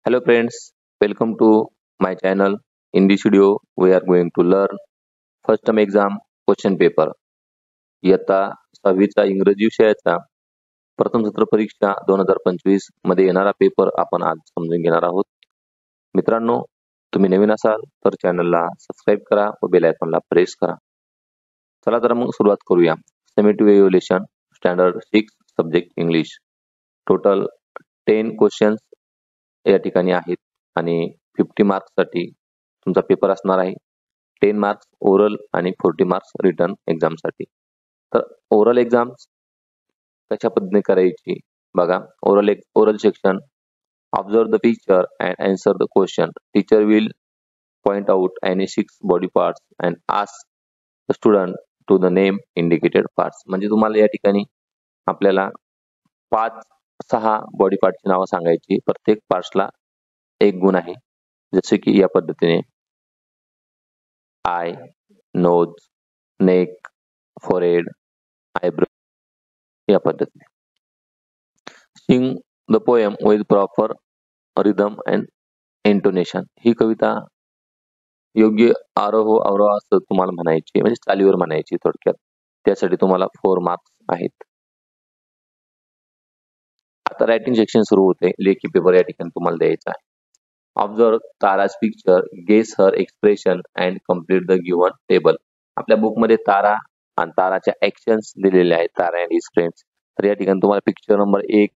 Hello friends, welcome to my channel. In this video, we are going to learn first term exam question paper. इयत्ता 6वीचा इंग्रजी विषयाचा प्रथम सत्र परीक्षा 2025 मध्ये येणारा पेपर आपण आज समजून घेणार आहोत. मित्रांनो, तुम्ही नवीन असाल तर चॅनलला सबस्क्राइब करा व बेल आयकॉनला प्रेस करा. चला तर मग सुरुवात करूया. Summative evaluation standard 6 subject English. Total 10 questions या ठिकाणी आहेत आणि 50 मार्क्ससाठी तुमचा पेपर असणार आहे. 10 मार्क्स ओरल आणि 40 मार्क्स रिटर्न एक्झामसाठी. तर ओरल एक्झाम कशा पद्धतीने करायची बघा. Oral section, observe the picture and answer the question. Teacher will point out any 6 body parts and ask the student to the name indicated parts. म्हणजे तुम्हाला या ठिकाणी आपल्याला 5-6 बॉडी पार्टची नावं सांगायची. प्रत्येक पार्ट्सला 1 गुण आहे. जसे की या पद्धतीने eye, nose, neck, forehead, eyebrow या पद्धतीने. Sing the poem with proper rhythm and intonation. ही कविता योग्य आरोह अवरोह असं तुम्हाला म्हणायची, म्हणजे चालीवर म्हणायची थोडक्यात. त्यासाठी तुम्हाला 4 मार्क्स आहेत. आता रायटिंग सेक्शन सुरू होते. लेखी पेपर या ठिकाणी तुम्हाला द्यायचा आहे. Observe Tara's picture, guess her expression and complete the given table. आपल्या बुकमध्ये तारा आणि ताराच्या ऍक्शन्स दिलेले आहेत. Tara and his friends. तर या ठिकाणी तुम्हाला पिक्चर नंबर 1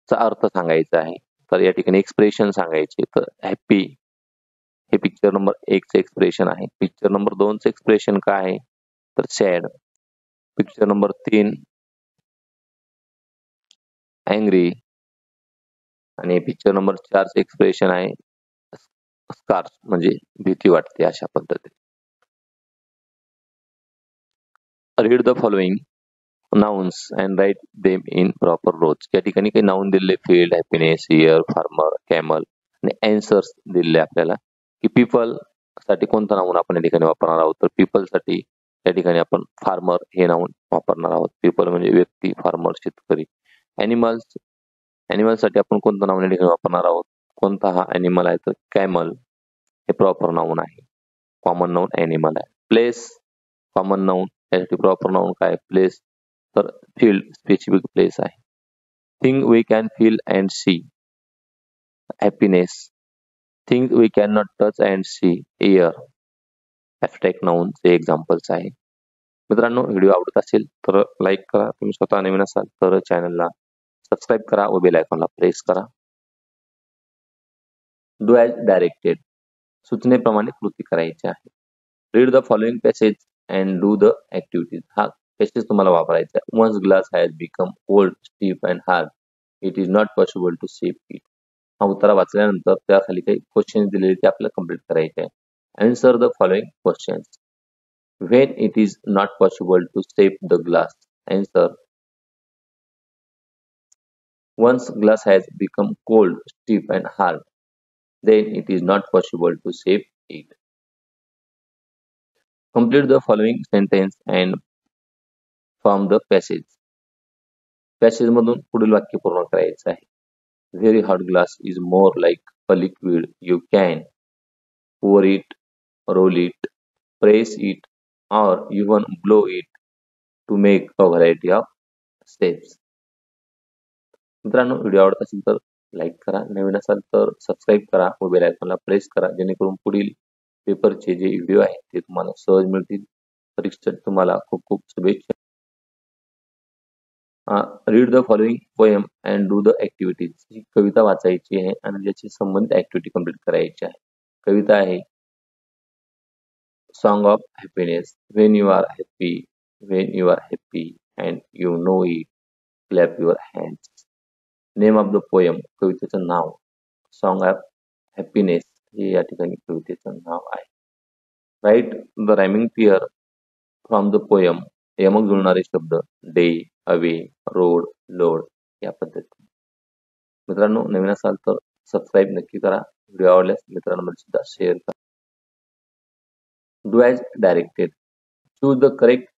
चा अर्थ सांगायचा आहे. तर या ठिकाणी एक्सप्रेशन सांगायचे. तर हॅपी हे पिक्चर नंबर 1 चे एक्सप्रेशन आहे. पिक्चर नंबर 2 चे एक्सप्रेशन काय आहे तर सॅड. पिक्चर नंबर 3 अँग्री आणि पिक्चर नंबर 4 चे एक्सप्रेशन आहे स्कार्स, म्हणजे भीती वाटते अशा पद्धतीने. Read the following nouns and write them in proper rows. या ठिकाणी काही नाउन दिले, field, happiness, year, farmer, camel आणि अँसर्स दिले आपल्याला की पीपल साठी कोणतं नाउन आपण या ठिकाणी वापरणार आहोत. तर पीपल साठी या ठिकाणी आपण फार्मर हे नाउन वापरणार आहोत. पीपल म्हणजे व्यक्ती, फार्मर शेतकरी. ॲनिमल्स, ॲनिमल साठी आपण कोणतं नाउन या ठिकाणी वापरणार आहोत. कोणता हा ॲनिमल आहे तर कॅमल हे प्रॉपर नाउन आहे. कॉमन नाउन ॲनिमल आहे. प्लेस कॉमन नाउन, यासाठी प्रॉपर नाउन काय प्लेस तर फील्ड स्पेसिफिक प्लेस आहे. Thing we can feel and see, happiness. Thing we can not touch and see, air. Abstract noun चे examples आहे. मित्रांनो, video आवडत असेल तर लाईक करा. तुम्ही स्वतः नवीन असाल तर चॅनलला सबस्क्राईब करा व बेल आयकॉनला प्रेस करा. डू ॲज डायरेक्टेड, सूचनेप्रमाणे कृती करायची आहे. Read the following passage and do the activities. हा पॅसेज तुम्हाला वापरायचा आहे. Once glass has become cold, stiff and hard, it is not possible to save it. हा उत्तर वाचल्यानंतर त्याखाली काही क्वेश्चन दिलेले ते आपल्याला कम्प्लीट करायचे आहे. Answer the following questions. When it is not possible to save the glass. Answer once glass has become cold, stiff and hard, then it is not possible to save it. Complete the following sentence and form the passage. Passage मधून पुढील वाक्य पूर्ण करायचं आहे. Very hot glass is more like a liquid. You can pour it, roll it, press it, or even blow it to make a variety of shapes. मित्रांनो, video आवडत असेल तर लाईक करा. नवीन असाल तर सबस्क्राईब करा व बेल आयकॉनला प्रेस करा, जेणेकरून पुढील पेपरचे जे व्हिडिओ आहेत ते तुम्हाला सहज मिळतील. परीक्षेसाठी तुम्हाला खूप खूप शुभेच्छा. Read the following poem and do the activities. ही कविता वाचायची आहे आणि त्याची संबंधित ऍक्टिव्हिटी कम्प्लीट करायची आहे. कविता आहे song of happiness. When you are happy, when you are happy and you know it, clap your hands. Name of the poem, कवितेचं नाव. सॉन्ग ऑफ हॅपीनेस हे या ठिकाणी कवितेचं नाव आहे. Write the rhyming pair from the poem. यमक जुळणारे शब्द डे, अवे, रोड, लोड या पद्धतीने. मित्रांनो, नवीन असाल तर सबस्क्राईब नक्की करा. व्हिडिओ आवडल्यास मित्रांमध्ये सुद्धा शेअर करा. Do as directed. Choose the correct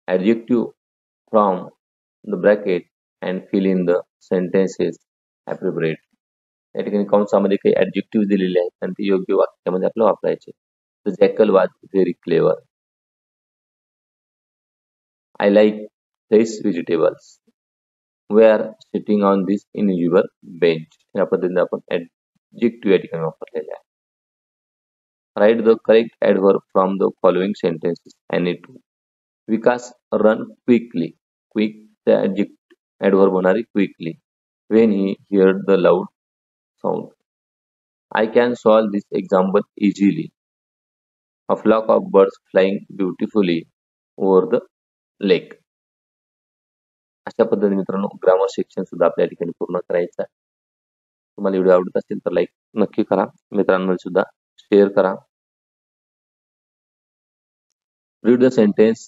adjective from the bracket and fill in the sentences appropriately. या ठिकाणी कंसामध्ये काही ऍडजेक्टिव्ह दिलेले आहेत आणि ते योग्य वाक्यामध्ये आपल्याला वापरायचे. The jackal was very clever. I like fresh vegetables. We are sitting on this unusable bench. या पद्धतीने आपण ऍडजेक्टिव्ह या ठिकाणी वापरलेले आहे. Write the correct adverb from the following sentences any two. Vikas run quickly. Quick adverb होणारी quickly. When he heard the loud sound. I can solve this example easily. A flock of birds flying beautifully over the lake. अशा पद्धतीने मित्रांनो grammar section सुद्धा आपल्या ठिकाणी पूर्ण करायचं आहे. तुम्हाला व्हिडिओ आवडत असेल तर लाईक नक्की करा, मित्रांना सुद्धा शेअर करा. Read the sentence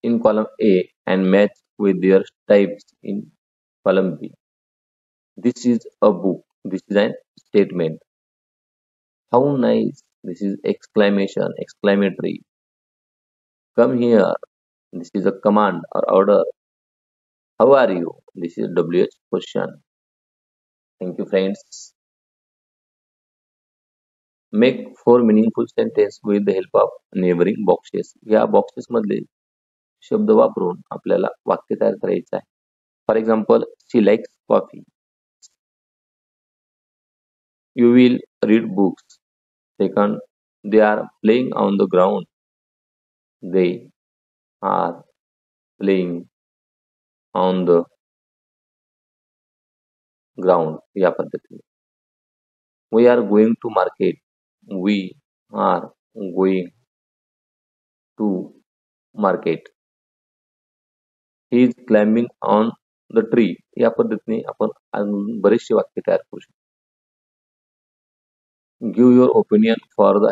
in column A and match with their types in column B. This is a book. This is an statement. How nice. This is exclamation, exclamatory. Come here. This is a command or order. How are you? This is WH question. Thank you, friends. Make 4 meaningful sentences with the help of neighboring boxes. या boxes मधले शब्द वापरून आपल्याला वाक्य तयार करायचं आहे. For example, she likes coffee. You will read books. Second, they are playing on the ground. They are playing on the ground. या पद्धतीने. We are going to market. We are going to market. He is climbing on the tree. या पद्धतीने आपण बरेचसे वाक्य तयार करू शकतो. Give your opinion for the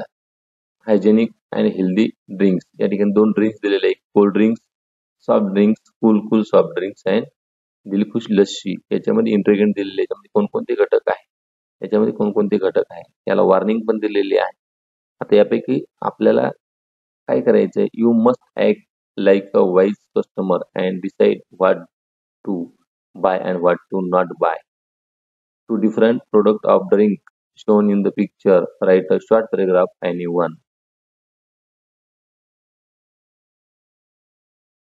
hygienic and healthy drinks. या ठिकाणी 2 ड्रिंक्स दिलेले आहेत. Cold drinks, soft drinks, cool soft drinks and Dilkhush lassi. याच्यामध्ये इंग्रेडियंट दिलेले आहेत. याच्यामध्ये कोणकोणते घटक आहेत, याच्यामध्ये कोणकोणते घटक आहेत, याला वॉर्निंग पण दिलेली आहे. आता यापैकी आपल्याला काय करायचंय, you must act like a wise customer and decide what to buy and what to not buy. 2 different product of drink shown in the picture. Write a short paragraph any one.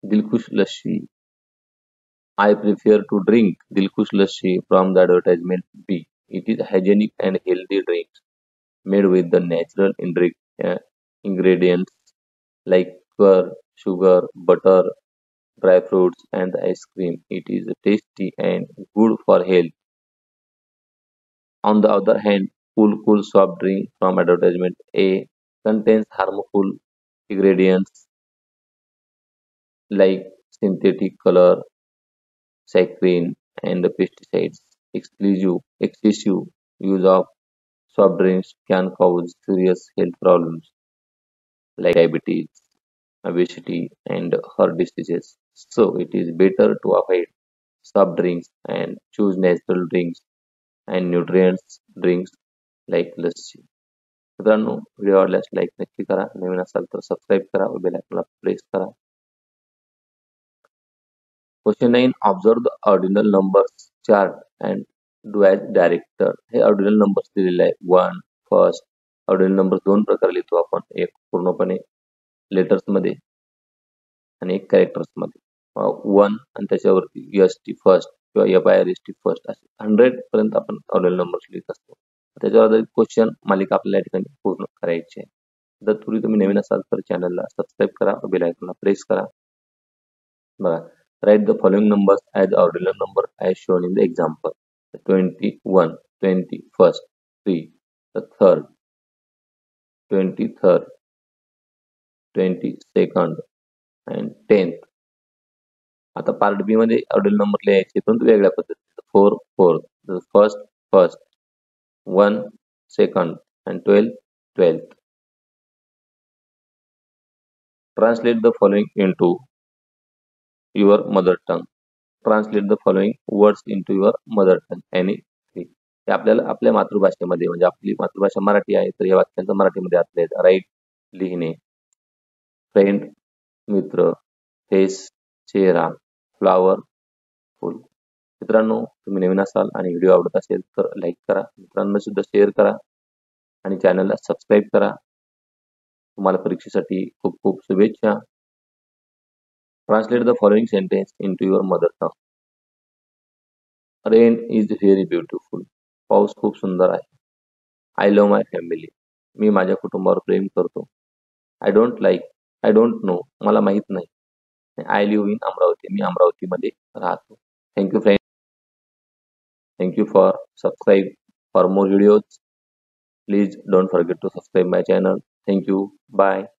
Dilkhush Lassi. I prefer to drink Dilkhush Lassi from the advertisement B. It is hygienic and healthy drinks made with the natural ingredients like curd, sugar, butter, dry fruits, and ice cream. It is tasty and good for health. On the other hand, cool soft drink from advertisement A contains harmful ingredients like synthetic color, saccharine, and pesticides. Excessive use of soft drinks can cause serious health problems like diabetes, obesity, and heart diseases. So it is better to avoid soft drinks and choose natural drinks and nutrients drinks like lassi. मित्रांनो video आवडल्यास like नक्की करा, नवीन असाल तर subscribe करा व bell आयकॉनला press करा. Question 9. Observe the ordinal numbers chart and do as director. हे ऑर्डिनल नंबर्स दिलेले आहे. 1 फर्स्ट. ऑर्डिनल नंबर 2 प्रकारे लिहितो आपण, एक पूर्णपणे लेटर्स मध्ये आणि एक कॅरेक्टर्स मध्ये. 1 आणि त्याच्यावरती एस टी फर्स्ट किंवा FIRST फर्स्ट असे 100 पर्यंत आपण ऑर्डिनल नंबर्स लिहित असतो. त्याच्यावर आधारित क्वेश्चन मालिका आपल्याला या ठिकाणी पूर्ण करायची आहे. तत्पूर्वी तुम्ही नवीन असाल तर चॅनलला सबस्क्राईब करा व बेल आयकॉनला प्रेस करा. बघा, write the following numbers as ordinal number as shown in the example. The 21, 21st, 3, the 3rd, 23rd, 22nd and 10th. आता पार्ट बी मध्ये ऑर्डिनल नंबर लिहायचे परंतु वेगळ्या पद्धतीने. 4, 4th, the first, 1st, 1, 2nd and 12, 12th. Translate the following into your mother tongue. Translate the following words into your mother tongue. Any three. हे आपल्याला आपल्या मातृभाषेमध्ये, म्हणजे आपली मातृभाषा मराठी आहे तर या वाक्यांचा मराठीमध्ये अर्थ आहे. राईट लिहिणे, फ्रेंड मित्र, फेस चेहरा, फ्लावर फुल. मित्रांनो, तुम्ही नवीन असाल आणि व्हिडिओ आवडत असेल तर लाईक करा, मित्रांना सुद्धा शेअर करा आणि चॅनलला सबस्क्राईब करा. तुम्हाला परीक्षेसाठी खूप खूप शुभेच्छा. Translate the following sentence into your mother tongue. Rain is very beautiful. पाऊस खूप सुंदर आहे. I love my family. मी माझ्या कुटुंबावर प्रेम करतो. I don't know. मला माहित नाही. I live in Amravati. मी अमरावतीमध्ये राहतो. Thank you friend. Thank you for subscribe for more videos. Please don't forget to subscribe my channel. Thank you. Bye.